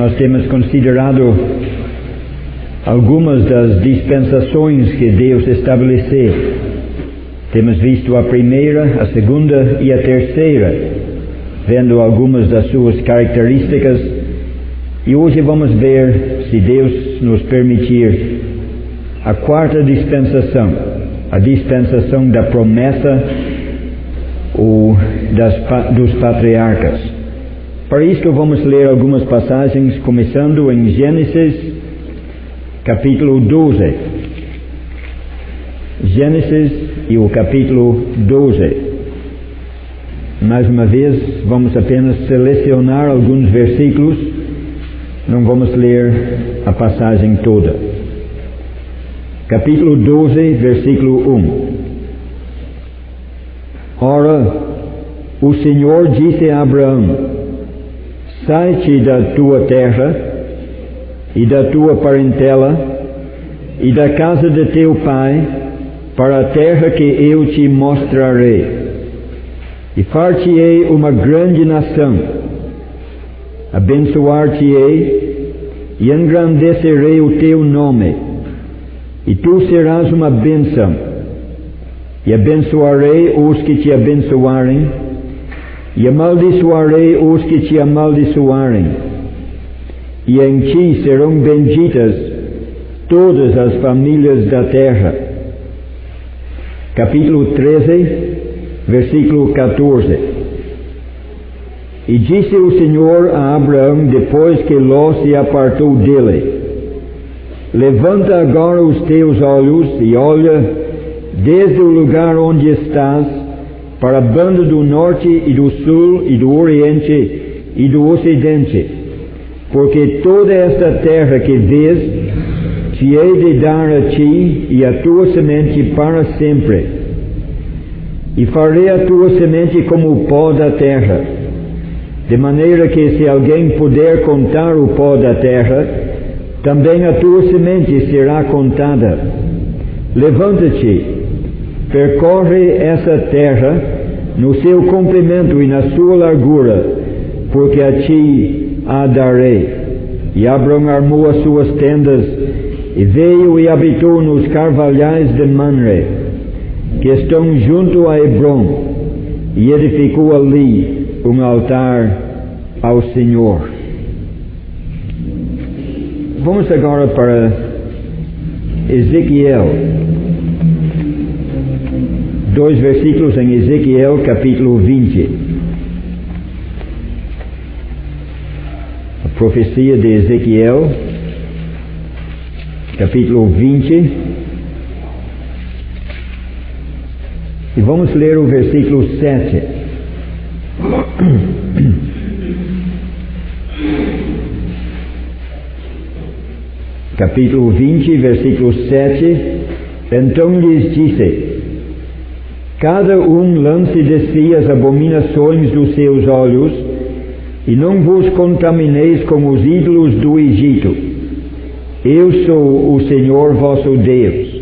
nós temos considerado algumas das dispensações que Deus estabeleceu. Temos visto a primeira, a segunda e a terceira, vendo algumas das suas características, e hoje vamos ver, se Deus nos permitir, a quarta dispensação, a dispensação da promessa ou dos patriarcas. Para isso vamos ler algumas passagens, começando em Gênesis, capítulo 12. Gênesis e o capítulo 12. Mais uma vez, vamos apenas selecionar alguns versículos, não vamos ler a passagem toda. Capítulo 12, versículo 1. Ora, o Senhor disse a Abraão: sai-te da tua terra e da tua parentela e da casa de teu pai para a terra que eu te mostrarei, e far-te-ei uma grande nação, abençoar-te-ei e engrandecerei o teu nome, e tu serás uma bênção, e abençoarei os que te abençoarem, e amaldiçoarei os que te amaldiçoarem, e em ti serão benditas todas as famílias da terra. Capítulo 13, versículo 14. E disse o Senhor a Abraão, depois que Ló se apartou dele: levanta agora os teus olhos e olha desde o lugar onde estás para a banda do norte e do sul e do oriente e do ocidente, porque toda esta terra que vês te hei de dar a ti e a tua semente para sempre, e farei a tua semente como o pó da terra, de maneira que se alguém puder contar o pó da terra, também a tua semente será contada. Levanta-te, percorre essa terra no seu comprimento e na sua largura, porque a ti a darei. E Abraão armou as suas tendas e veio e habitou nos carvalhais de Manre, que estão junto a Hebrom, e edificou ali um altar ao Senhor. Vamos agora para Ezequiel. 2 versículos em Ezequiel, capítulo 20. A profecia de Ezequiel, capítulo 20. E vamos ler o versículo 7. Capítulo 20, versículo 7. Então lhes disse: cada um lance de si as abominações dos seus olhos, e não vos contamineis com os ídolos do Egito. Eu sou o Senhor vosso Deus.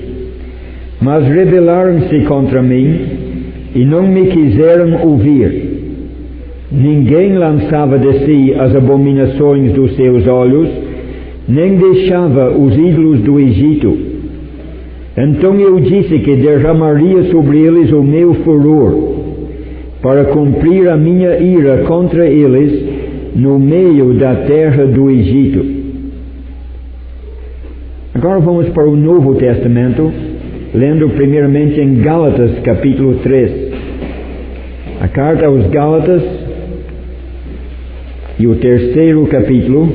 Mas rebelaram-se contra mim, e não me quiseram ouvir. Ninguém lançava de si as abominações dos seus olhos, nem deixava os ídolos do Egito. Então eu disse que derramaria sobre eles o meu furor, para cumprir a minha ira contra eles no meio da terra do Egito. Agora vamos para o Novo Testamento, lendo primeiramente em Gálatas, capítulo 3. A carta aos Gálatas, e o terceiro capítulo,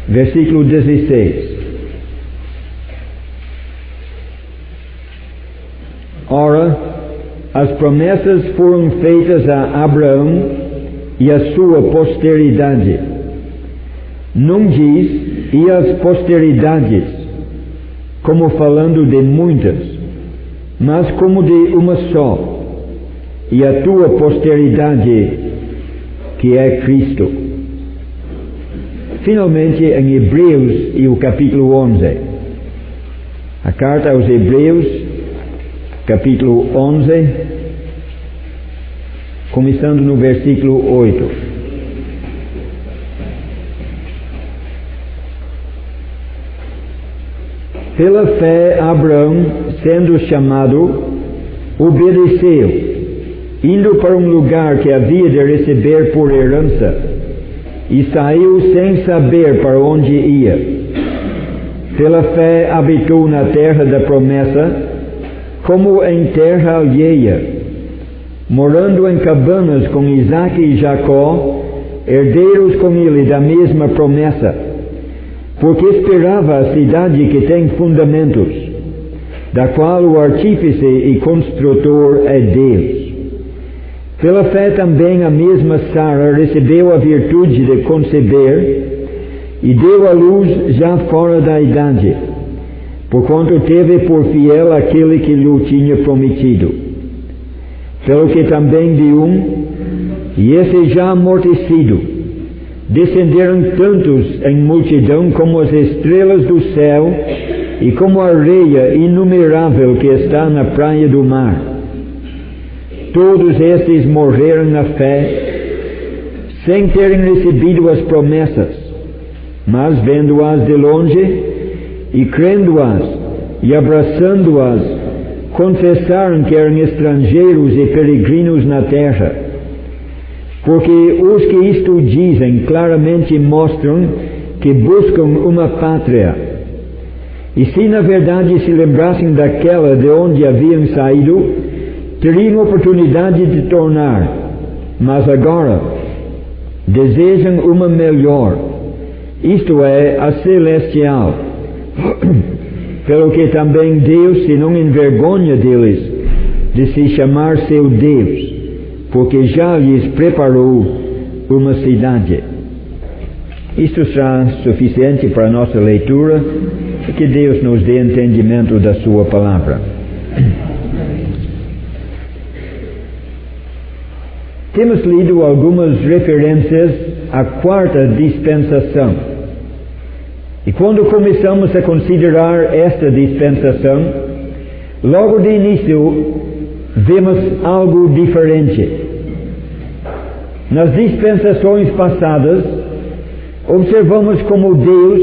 versículo 16. Ora, as promessas foram feitas a Abraão e a sua posteridade. Não diz e as posteridades, como falando de muitas, mas como de uma só, e a tua posteridade, que é Cristo. Finalmente, em Hebreus e o capítulo 11. A carta aos Hebreus, capítulo 11, começando no versículo 8. Pela fé, Abraão, sendo chamado, obedeceu, indo para um lugar que havia de receber por herança, e saiu sem saber para onde ia. Pela fé, habitou na terra da promessa, como em terra alheia, morando em cabanas com Isaque e Jacó, herdeiros com ele da mesma promessa, porque esperava a cidade que tem fundamentos, da qual o artífice e construtor é Deus. Pela fé também a mesma Sara recebeu a virtude de conceber e deu à luz já fora da idade, porquanto teve por fiel aquele que lhe tinha prometido. Pelo que também de um, e esse já amortecido, descenderam tantos em multidão como as estrelas do céu e como a areia inumerável que está na praia do mar. Todos estes morreram na fé, sem terem recebido as promessas, mas vendo-as de longe e crendo-as e abraçando-as, confessaram que eram estrangeiros e peregrinos na terra. Porque os que isto dizem claramente mostram que buscam uma pátria. E se na verdade se lembrassem daquela de onde haviam saído, teriam oportunidade de tornar, mas agora desejam uma melhor, isto é, a celestial. Pelo que também Deus se não envergonha deles de se chamar seu Deus, porque já lhes preparou uma cidade. Isto será suficiente para a nossa leitura, e que Deus nos dê entendimento da sua palavra. Temos lido algumas referências à quarta dispensação. E quando começamos a considerar esta dispensação, logo de início vemos algo diferente. Nas dispensações passadas, observamos como Deus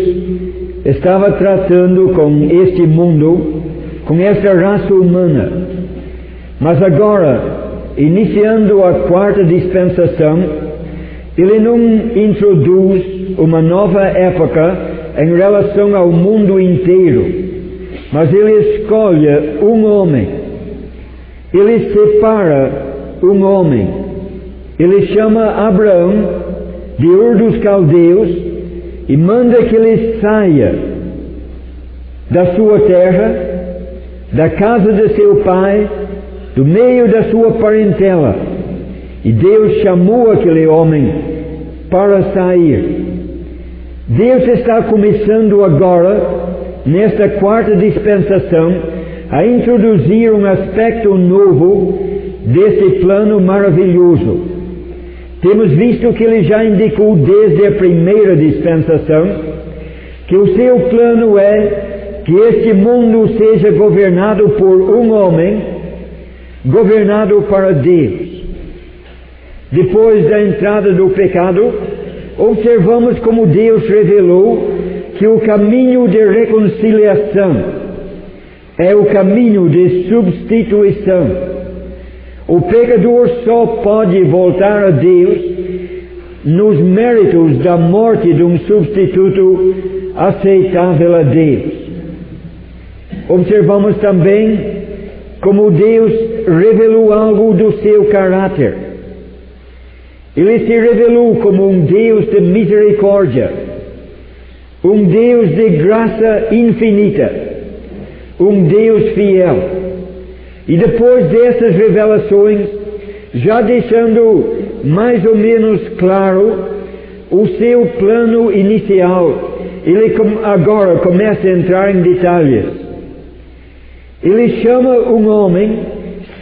estava tratando com este mundo, com esta raça humana. Mas agora, iniciando a quarta dispensação, Ele não introduz uma nova época em relação ao mundo inteiro, mas Ele escolhe um homem. Ele separa um homem. Ele chama Abraão de Ur dos Caldeus e manda que ele saia da sua terra, da casa de seu pai, do meio da sua parentela. E Deus chamou aquele homem para sair. Deus está começando agora, nesta quarta dispensação, a introduzir um aspecto novo desse plano maravilhoso. Temos visto que Ele já indicou desde a primeira dispensação que o seu plano é que este mundo seja governado por um homem, governado para Deus. Depois da entrada do pecado, observamos como Deus revelou que o caminho de reconciliação é o caminho de substituição. O pecador só pode voltar a Deus nos méritos da morte de um substituto aceitável a Deus. Observamos também como Deus revelou algo do seu caráter. Ele se revelou como um Deus de misericórdia, um Deus de graça infinita, um Deus fiel. E depois dessas revelações, já deixando mais ou menos claro o seu plano inicial, ele agora começa a entrar em detalhes. Ele chama um homem,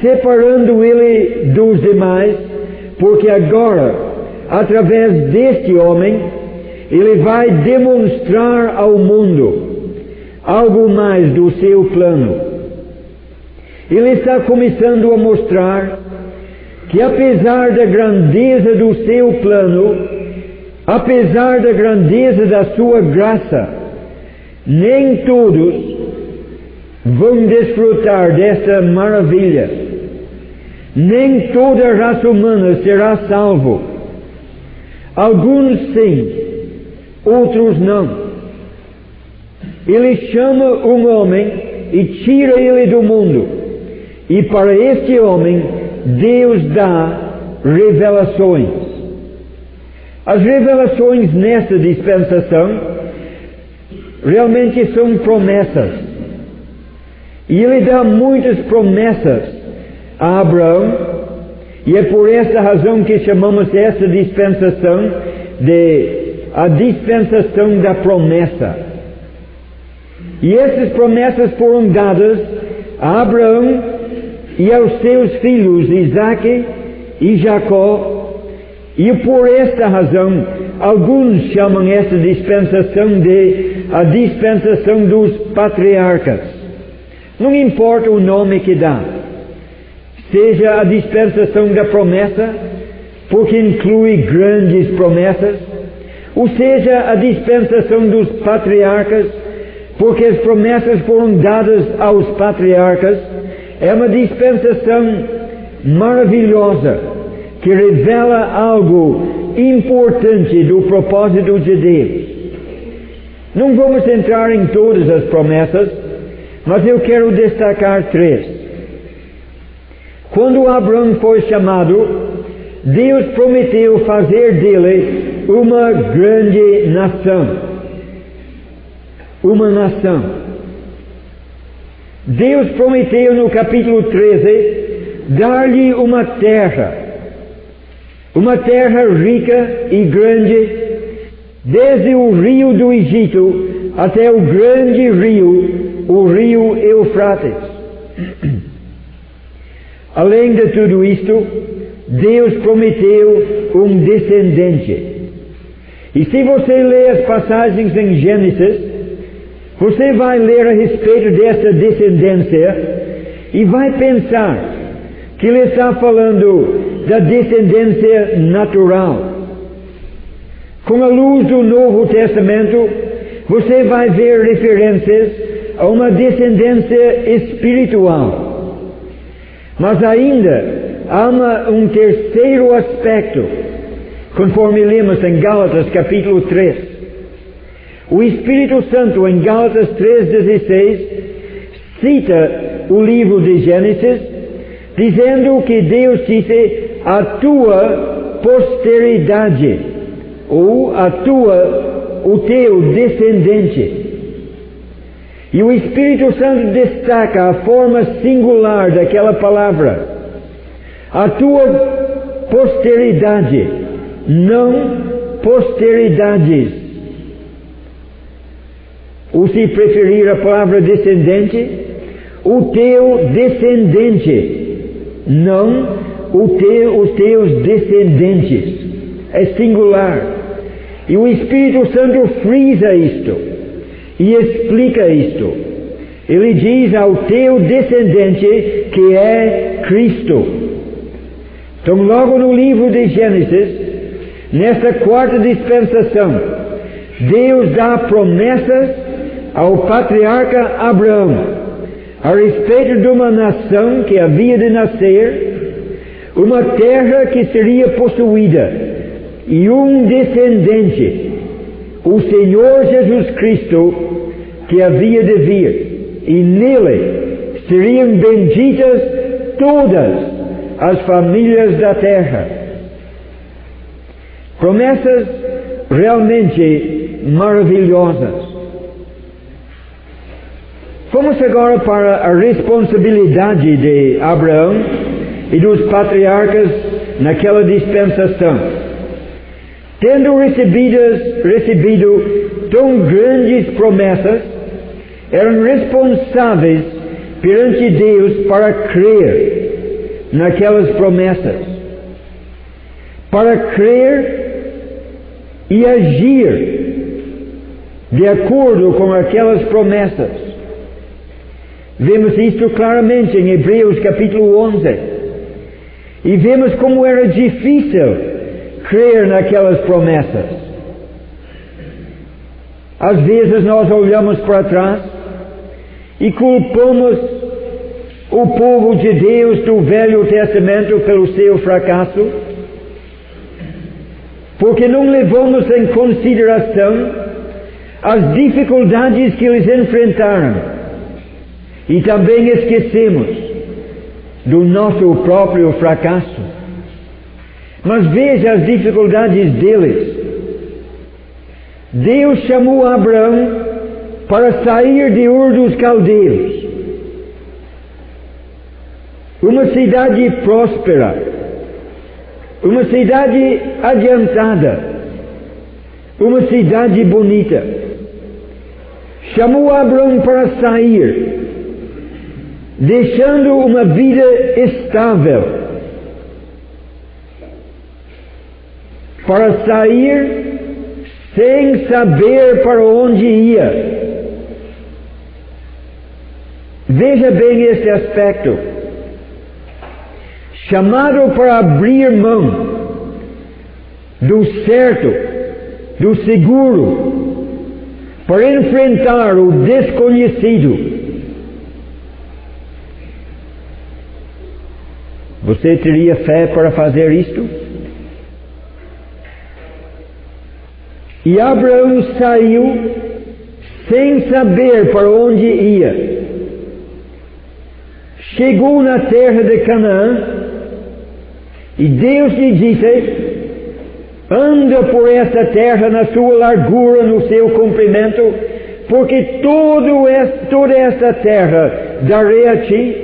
separando ele dos demais, porque agora, através deste homem, ele vai demonstrar ao mundo algo mais do seu plano. Ele está começando a mostrar que, apesar da grandeza do seu plano, apesar da grandeza da sua graça, nem todos vão desfrutar desta maravilha. Nem toda a raça humana será salvo. Alguns sim, outros não. Ele chama um homem e tira ele do mundo. E para este homem, Deus dá revelações. As revelações nessa dispensação realmente são promessas. E Ele dá muitas promessas a Abraão, e é por essa razão que chamamos essa dispensação de a dispensação da promessa. E essas promessas foram dadas a Abraão e aos seus filhos Isaque e Jacó, e por esta razão alguns chamam essa dispensação de a dispensação dos patriarcas. Não importa o nome que dá, seja a dispensação da promessa, porque inclui grandes promessas, ou seja a dispensação dos patriarcas, porque as promessas foram dadas aos patriarcas. É uma dispensação maravilhosa que revela algo importante do propósito de Deus. Não vamos entrar em todas as promessas, mas eu quero destacar 3. Quando Abraão foi chamado, Deus prometeu fazer dele uma grande nação. Uma nação. Deus prometeu no capítulo 13 dar-lhe uma terra rica e grande, desde o rio do Egito até o grande rio, o rio Eufrates. Além de tudo isto, Deus prometeu um descendente. E se você ler as passagens em Gênesis, você vai ler a respeito dessa descendência e vai pensar que ele está falando da descendência natural. Com a luz do Novo Testamento, você vai ver referências a uma descendência espiritual. Mas ainda há um terceiro aspecto, conforme lemos em Gálatas capítulo 3. O Espírito Santo, em Gálatas 3,16, cita o livro de Gênesis, dizendo que Deus disse a tua posteridade, ou o teu descendente. E o Espírito Santo destaca a forma singular daquela palavra, a tua posteridade, não posteridades. Ou se preferir a palavra descendente, o teu descendente, não os teus descendentes. É singular. E o Espírito Santo frisa isto e explica isto. Ele diz ao teu descendente que é Cristo. Então, logo no livro de Gênesis, nessa quarta dispensação, Deus dá promessas ao patriarca Abraão a respeito de uma nação que havia de nascer, uma terra que seria possuída e um descendente, o Senhor Jesus Cristo, que havia de vir, e nele seriam benditas todas as famílias da terra. Promessas realmente maravilhosas. Vamos agora para a responsabilidade de Abraão e dos patriarcas naquela dispensação. Tendo recebido tão grandes promessas, eram responsáveis perante Deus para crer naquelas promessas, para crer e agir de acordo com aquelas promessas. Vemos isto claramente em Hebreus capítulo 11. E vemos como era difícil crer naquelas promessas. Às vezes nós olhamos para trás e culpamos o povo de Deus do Velho Testamento pelo seu fracasso, porque não levamos em consideração as dificuldades que eles enfrentaram e também esquecemos do nosso próprio fracasso. Mas veja as dificuldades deles. Deus chamou Abraão para sair de Ur dos Caldeus, uma cidade próspera, uma cidade adiantada, uma cidade bonita. Chamou Abraão para sair, deixando uma vida estável, para sair sem saber para onde ia. Veja bem este aspecto. Chamado para abrir mão do certo, do seguro, para enfrentar o desconhecido. Você teria fé para fazer isto? E Abraão saiu sem saber para onde ia. Chegou na terra de Canaã e Deus lhe disse: anda por essa terra na sua largura, no seu comprimento, porque toda esta terra darei a ti.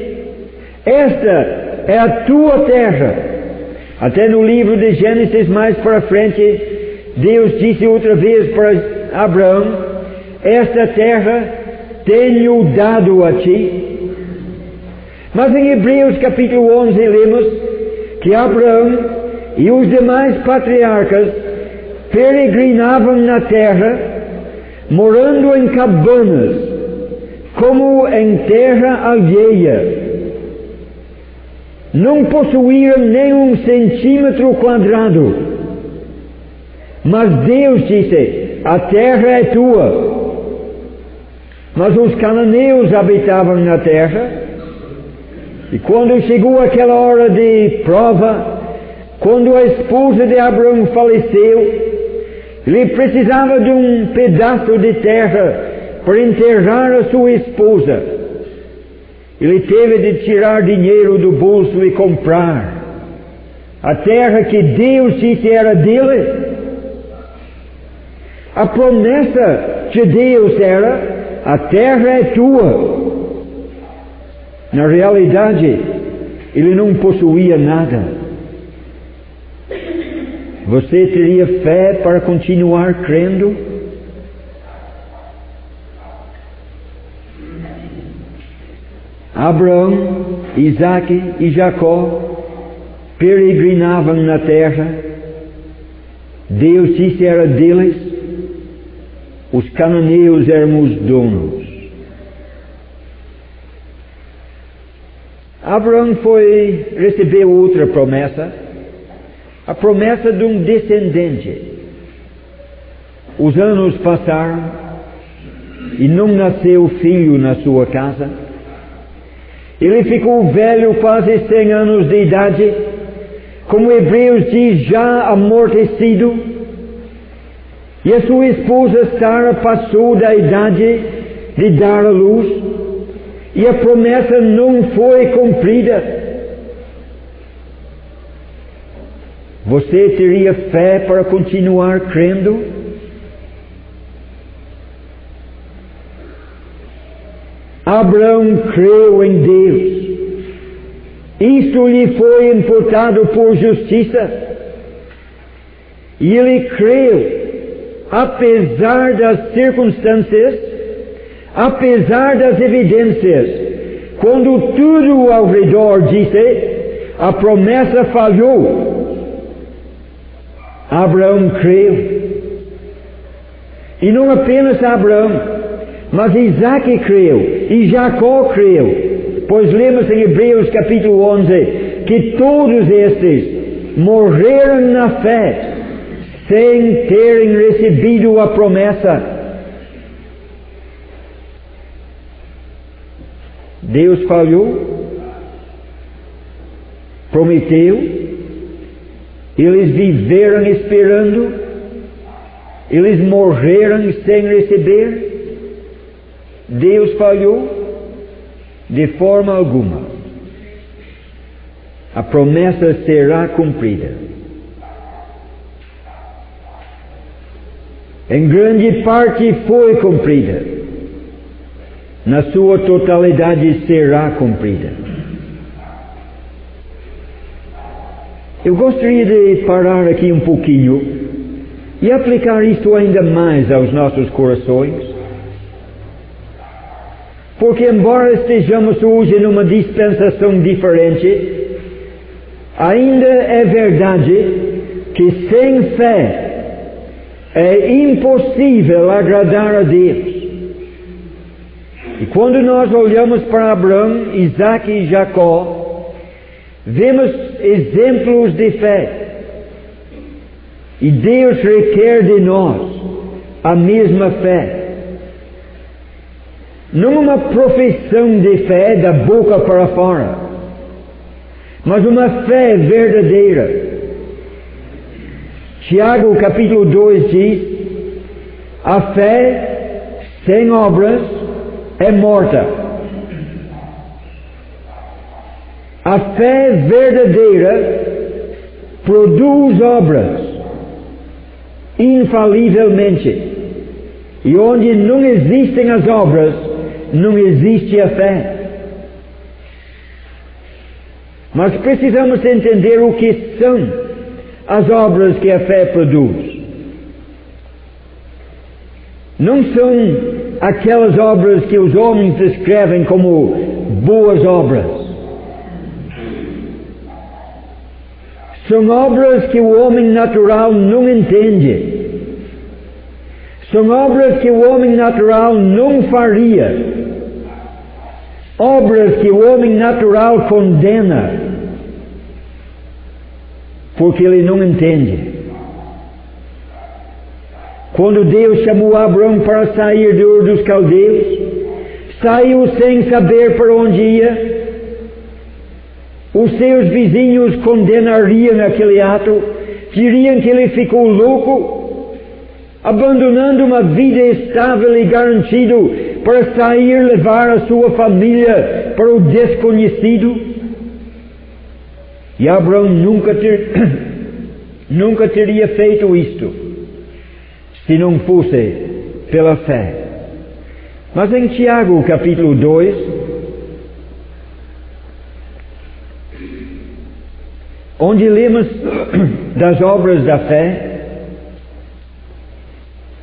Esta é a tua terra. Até no livro de Gênesis, mais para frente, Deus disse outra vez para Abraão: esta terra tenho dado a ti. Mas em Hebreus capítulo 11 lemos que Abraão e os demais patriarcas peregrinavam na terra, morando em cabanas, como em terra alheia. Não possuíam nem 1 centímetro quadrado. Mas Deus disse: a terra é tua. Mas os cananeus habitavam na terra, e quando chegou aquela hora de prova, quando a esposa de Abraão faleceu, ele precisava de um pedaço de terra para enterrar a sua esposa. Ele teve de tirar dinheiro do bolso e comprar a terra que Deus disse era dele. A promessa de Deus era: a terra é tua. Na realidade, ele não possuía nada. Você teria fé para continuar crendo? Abraão, Isaque e Jacó peregrinavam na terra. Deus disse era deles. Os cananeus eram os donos. Abraão recebeu outra promessa, a promessa de um descendente. Os anos passaram e não nasceu filho na sua casa. Ele ficou velho, quase 100 anos de idade, como Hebreus diz, já amortecido. E a sua esposa Sara passou da idade de dar à luz, e a promessa não foi cumprida. Você teria fé para continuar crendo? Abraão creu em Deus. Isso lhe foi imputado por justiça. E ele creu, apesar das circunstâncias, apesar das evidências. Quando tudo ao redor disse, a promessa falhou, Abraão creu. E não apenas Abraão, mas Isaque creu e Jacó creu. Pois lemos em Hebreus capítulo 11 que todos estes morreram na fé, sem terem recebido a promessa. Deus falhou, prometeu, eles viveram esperando, eles morreram sem receber. Deus falhou de forma alguma. A promessa será cumprida. Em grande parte foi cumprida. Na sua totalidade será cumprida. Eu gostaria de parar aqui um pouquinho e aplicar isto ainda mais aos nossos corações. Porque embora estejamos hoje numa dispensação diferente, ainda é verdade que sem fé é impossível agradar a Deus. E quando nós olhamos para Abraão, Isaque e Jacó, vemos exemplos de fé. E Deus requer de nós a mesma fé. Não uma profissão de fé da boca para fora, mas uma fé verdadeira. Tiago capítulo 2 diz: a fé sem obras é morta. A fé verdadeira produz obras, infalivelmente. E onde não existem as obras, não existe a fé. Mas precisamos entender o que são as obras que a fé produz. Não são aquelas obras que os homens descrevem como boas obras. São obras que o homem natural não entende. São obras que o homem natural não faria. Obras que o homem natural condena, porque ele não entende. Quando Deus chamou Abraão para sair de Ur dos Caldeus, saiu sem saber para onde ia. Os seus vizinhos condenariam aquele ato, diriam que ele ficou louco, abandonando uma vida estável e garantido para sair levar a sua família para o desconhecido. E Abraão nunca teria feito isto se não fosse pela fé. Mas em Tiago capítulo 2, onde lemos das obras da fé,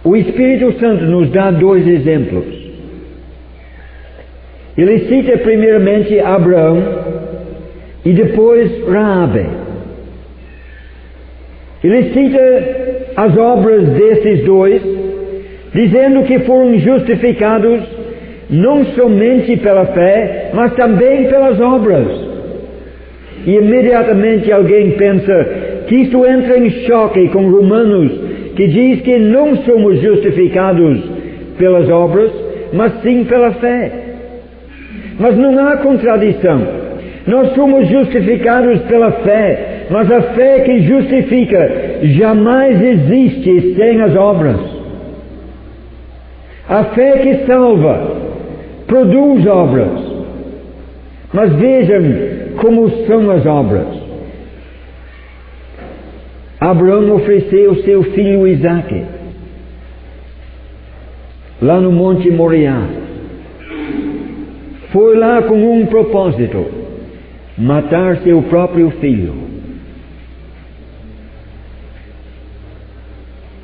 o Espírito Santo nos dá dois exemplos. Ele cita primeiramente Abraão e depois Raabe. Ele cita as obras desses dois, dizendo que foram justificados não somente pela fé, mas também pelas obras. E imediatamente alguém pensa que isto entra em choque com Romanos, que diz que não somos justificados pelas obras, mas sim pela fé. Mas não há contradição. Nós somos justificados pela fé, mas a fé que justifica jamais existe sem as obras. A fé que salva produz obras. Mas vejam como são as obras. Abraão ofereceu seu filho Isaque lá no Monte Moriá. Foi lá com um propósito: matar seu próprio filho.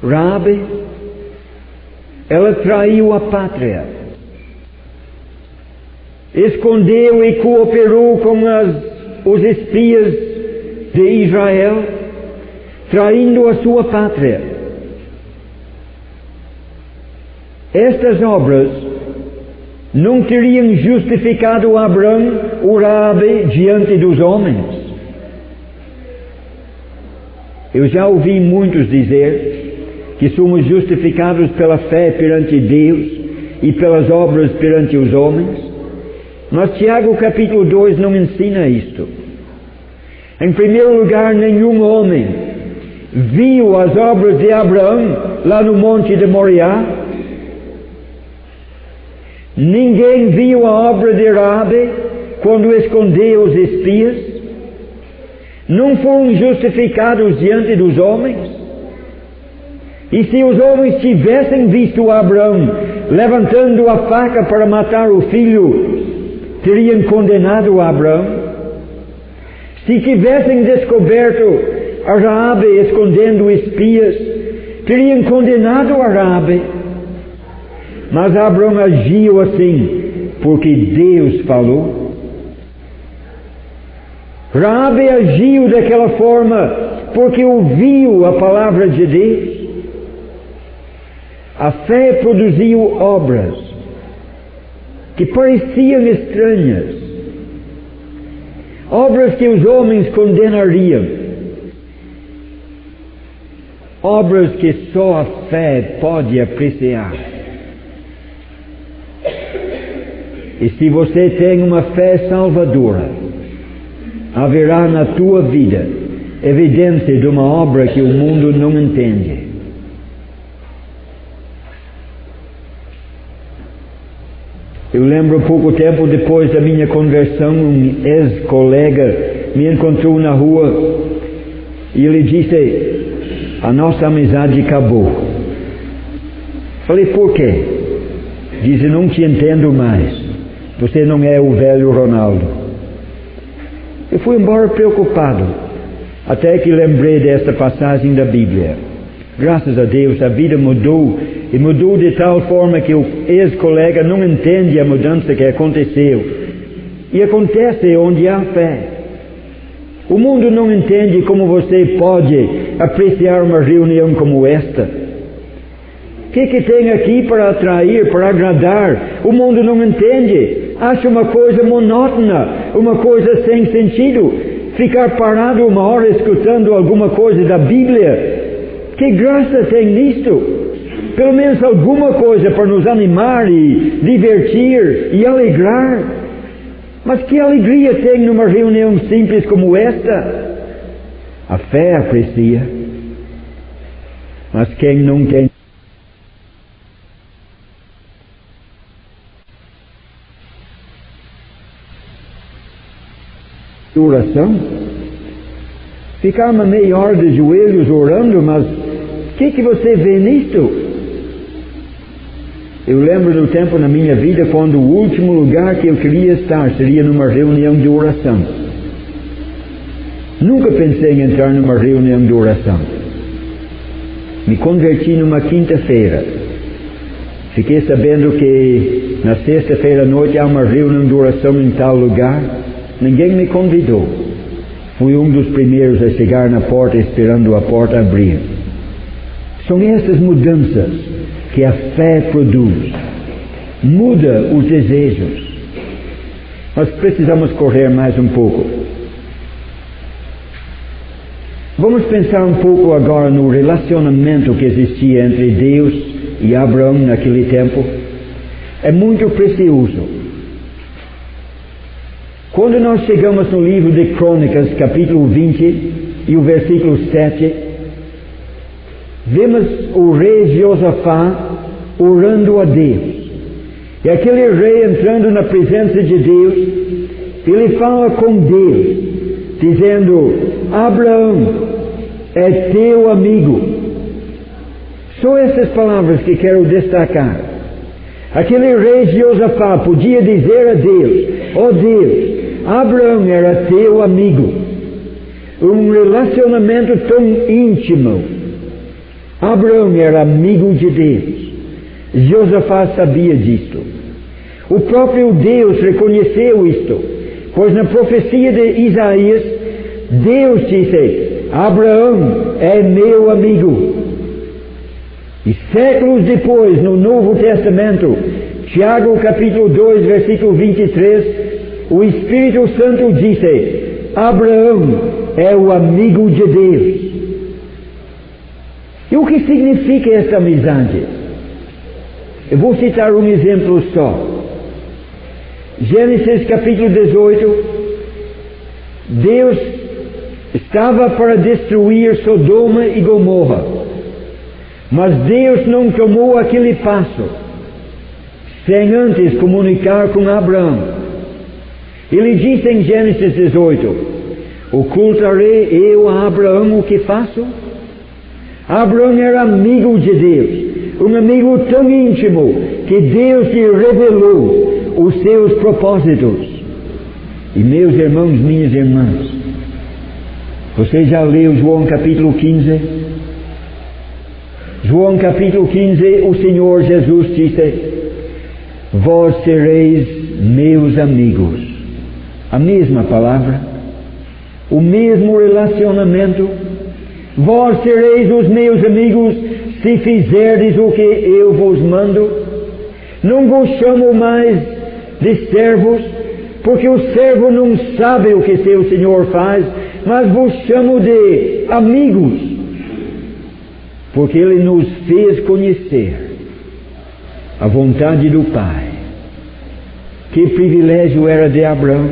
Raabe, ela traiu a pátria, escondeu e cooperou com os espias de Israel, traindo a sua pátria. Estas obras não teriam justificado Abraão ou Raabe diante dos homens. Eu já ouvi muitos dizer que somos justificados pela fé perante Deus e pelas obras perante os homens. Mas Tiago capítulo 2 não ensina isto. Em primeiro lugar, nenhum homem viu as obras de Abraão lá no monte de Moriá. Ninguém viu a obra de Raabe quando escondeu os espias. Não foram justificados diante dos homens. E se os homens tivessem visto Abraão levantando a faca para matar o filho, teriam condenado Abraão? Se tivessem descoberto a Raabe escondendo espias, teriam condenado a Raabe? Mas Abraão agiu assim porque Deus falou. Raabe agiu daquela forma porque ouviu a palavra de Deus. A fé produziu obras que pareciam estranhas, obras que os homens condenariam, obras que só a fé pode apreciar. E se você tem uma fé salvadora, haverá na tua vida evidência de uma obra que o mundo não entende. Eu lembro pouco tempo depois da minha conversão, um ex-colega me encontrou na rua e ele disse: a nossa amizade acabou. Falei: por quê? Disse: não te entendo mais. Você não é o velho Ronaldo. Eu fui embora preocupado, até que lembrei desta passagem da Bíblia. Graças a Deus a vida mudou, e mudou de tal forma que o ex-colega não entende a mudança que aconteceu. E acontece onde há fé. O mundo não entende como você pode apreciar uma reunião como esta. O que tem aqui para atrair, para agradar? O mundo não entende. Acha uma coisa monótona, uma coisa sem sentido. Ficar parado uma hora escutando alguma coisa da Bíblia. Que graça tem nisto? Pelo menos alguma coisa para nos animar e divertir e alegrar. Mas que alegria tem numa reunião simples como esta? A fé aprecia. Mas quem não tem oração, ficar uma meia hora de joelhos orando, mas o que você vê nisto? Eu lembro do tempo na minha vida quando o último lugar que eu queria estar seria numa reunião de oração. Nunca pensei em entrar numa reunião de oração. Me converti numa quinta-feira. Fiquei sabendo que na sexta-feira à noite há uma reunião de oração em tal lugar. Ninguém me convidou. Fui um dos primeiros a chegar na porta esperando a porta abrir. São essas mudanças que a fé produz. Muda os desejos. Nós precisamos correr mais um pouco. Vamos pensar um pouco agora no relacionamento que existia entre Deus e Abraão naquele tempo. É muito precioso. Quando nós chegamos no livro de Crônicas, capítulo 20 e o versículo 7, vemos o rei Josafá orando a Deus. E aquele rei entrando na presença de Deus, ele fala com Deus, dizendo: Abraão é teu amigo. Só essas palavras que quero destacar. Aquele rei Josafá podia dizer a Deus: ó Deus, Abraão era teu amigo. Um relacionamento tão íntimo. Abraão era amigo de Deus. Josafá sabia disto. O próprio Deus reconheceu isto, pois na profecia de Isaías, Deus disse: Abraão é meu amigo. E séculos depois, no Novo Testamento, Tiago capítulo 2, versículo 23, o Espírito Santo disse: Abraão é o amigo de Deus. E o que significa esta amizade? Eu vou citar um exemplo só. Gênesis capítulo 18, Deus estava para destruir Sodoma e Gomorra, mas Deus não tomou aquele passo sem antes comunicar com Abraão. Ele disse em Gênesis 18: ocultarei eu a Abraão o que faço? Abraão era amigo de Deus, um amigo tão íntimo que Deus lhe revelou os seus propósitos. E meus irmãos, minhas irmãs, você já leu João capítulo 15? João capítulo 15, o Senhor Jesus disse: vós sereis meus amigos. A mesma palavra, o mesmo relacionamento. Vós sereis os meus amigos se fizerdes o que eu vos mando. Não vos chamo mais de servos, porque o servo não sabe o que seu Senhor faz, mas vos chamo de amigos, porque Ele nos fez conhecer a vontade do Pai. Que privilégio era de Abraão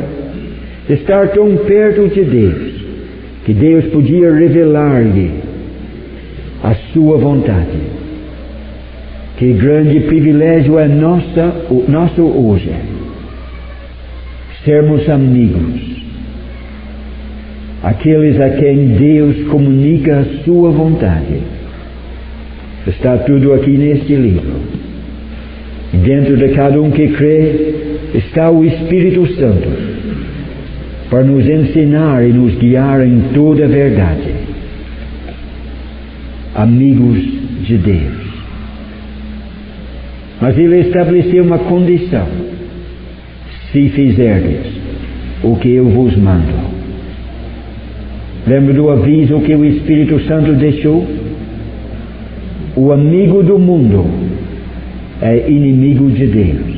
estar tão perto de Deus, que Deus podia revelar-lhe a sua vontade. Que grande privilégio é nosso hoje, sermos amigos, aqueles a quem Deus comunica a sua vontade. Está tudo aqui neste livro. E dentro de cada um que crê está o Espírito Santo para nos ensinar e nos guiar em toda a verdade. Amigos de Deus. Mas Ele estabeleceu uma condição: se fizerdes o que eu vos mando. Lembra do aviso que o Espírito Santo deixou? O amigo do mundo é inimigo de Deus.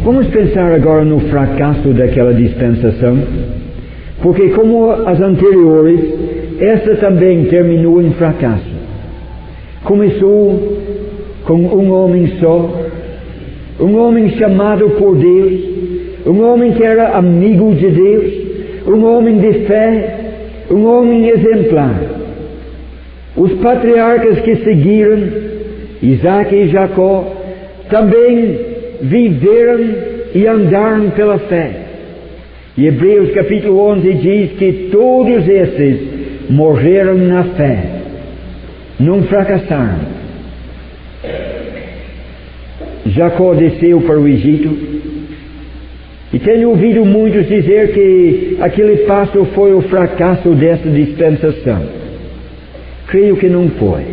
Vamos pensar agora no fracasso daquela dispensação, porque como as anteriores, esta também terminou em fracasso. Começou com um homem só, um homem chamado por Deus, um homem que era amigo de Deus, um homem de fé, um homem exemplar. Os patriarcas que seguiram, Isaac e Jacó, também viveram e andaram pela fé. E Hebreus capítulo 11 diz que todos esses morreram na fé, não fracassaram. Jacó desceu para o Egito, e tenho ouvido muitos dizer que aquele passo foi o fracasso dessa dispensação. Creio que não foi.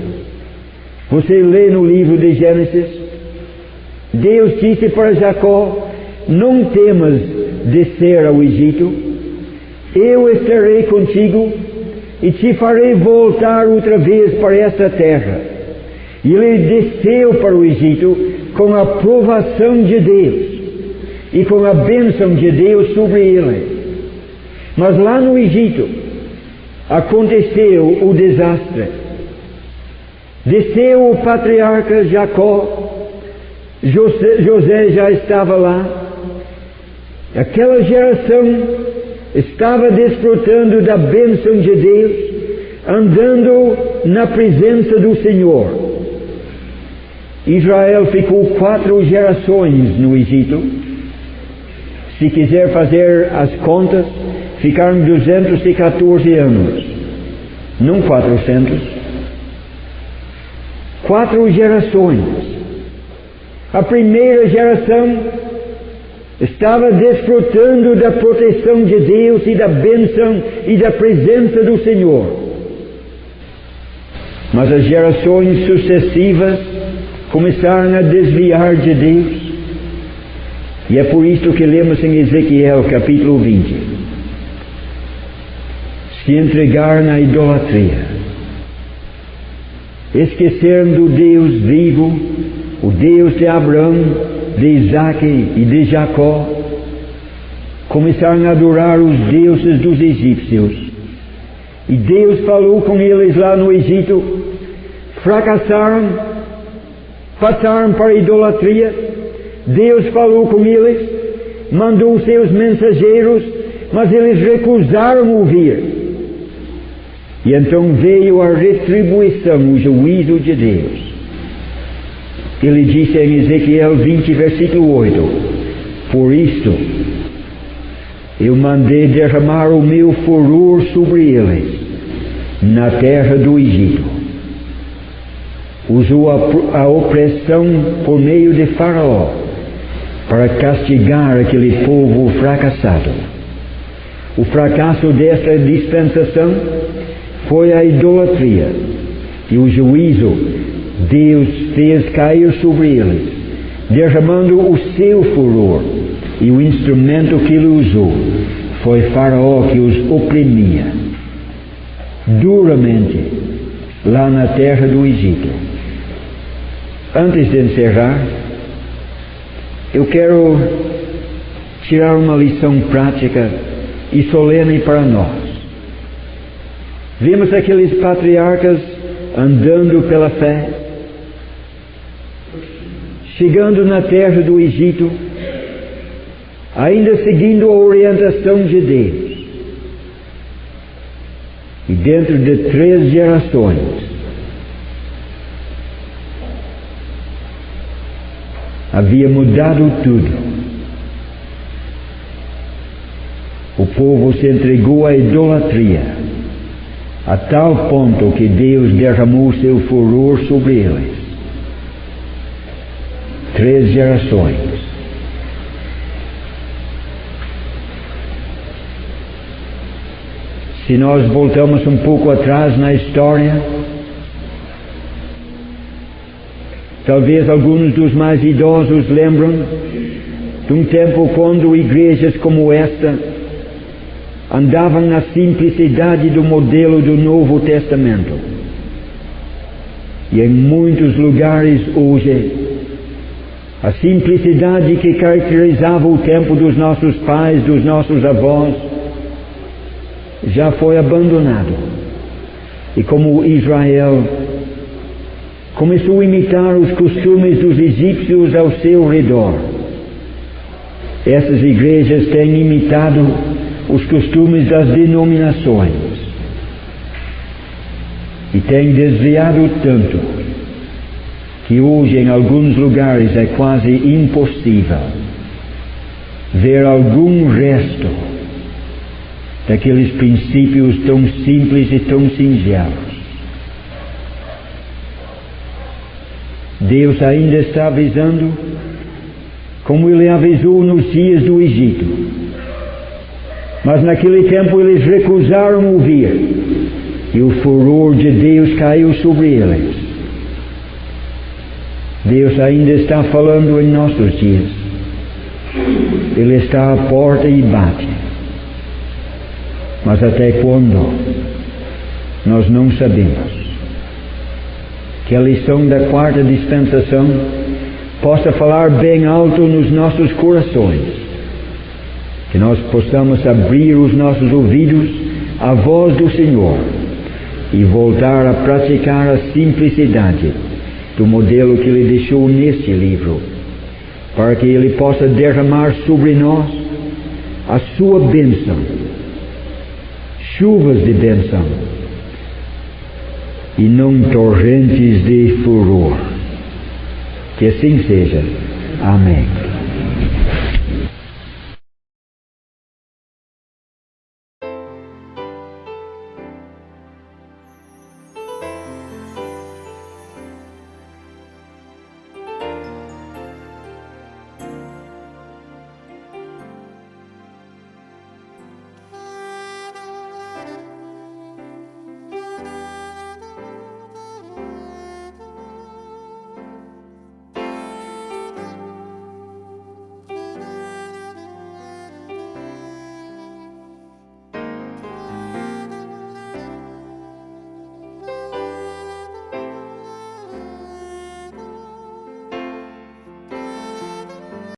Você lê no livro de Gênesis, Deus disse para Jacó: não temas descer ao Egito, eu estarei contigo e te farei voltar outra vez para esta terra. E ele desceu para o Egito com a aprovação de Deus e com a bênção de Deus sobre ele. Mas lá no Egito aconteceu o desastre. Desceu o patriarca Jacó, José já estava lá. Aquela geração estava desfrutando da bênção de Deus, andando na presença do Senhor. Israel ficou 4 gerações no Egito. Se quiser fazer as contas, ficaram 214 anos, não 400. 4 gerações. A primeira geração estava desfrutando da proteção de Deus e da bênção e da presença do Senhor. Mas as gerações sucessivas começaram a desviar de Deus. E é por isso que lemos em Ezequiel capítulo 20. Se entregaram à idolatria. Esqueceram do Deus vivo, o Deus de Abraão, de Isaac e de Jacó. Começaram a adorar os deuses dos egípcios. E Deus falou com eles lá no Egito. Fracassaram, passaram para a idolatria. Deus falou com eles, mandou seus mensageiros, mas eles recusaram ouvir. E então veio a retribuição, o juízo de Deus. Ele disse em Ezequiel 20, versículo 8: por isto eu mandei derramar o meu furor sobre eles na terra do Egito. Usou a opressão por meio de Faraó para castigar aquele povo fracassado. O fracasso desta dispensação foi a idolatria, e o juízo Deus fez cair sobre eles, derramando o seu furor, e o instrumento que ele usou foi Faraó, que os oprimia duramente lá na terra do Egito. Antes de encerrar, eu quero tirar uma lição prática e solene para nós. Vimos aqueles patriarcas andando pela fé, chegando na terra do Egito, ainda seguindo a orientação de Deus. E dentro de 3 gerações, havia mudado tudo. O povo se entregou à idolatria, a tal ponto que Deus derramou seu furor sobre eles. 3 gerações. Se nós voltamos um pouco atrás na história, talvez alguns dos mais idosos lembram de um tempo quando igrejas como esta andavam na simplicidade do modelo do Novo Testamento. E em muitos lugares hoje, a simplicidade que caracterizava o tempo dos nossos pais, dos nossos avós, já foi abandonado. E como Israel começou a imitar os costumes dos egípcios ao seu redor, essas igrejas têm imitado os costumes das denominações e têm desviado tanto que hoje em alguns lugares é quase impossível ver algum resto daqueles princípios tão simples e tão singelos. Deus ainda está avisando, como Ele avisou nos dias do Egito. Mas naquele tempo eles recusaram ouvir, e o furor de Deus caiu sobre eles. Deus ainda está falando em nossos dias. Ele está à porta e bate. Mas até quando? Nós não sabemos. Que a lição da 4ª dispensação possa falar bem alto nos nossos corações. Que nós possamos abrir os nossos ouvidos à voz do Senhor e voltar a praticar a simplicidade do modelo que Ele deixou neste livro, para que Ele possa derramar sobre nós a sua bênção, chuvas de bênção, e não torrentes de furor. Que assim seja. Amém.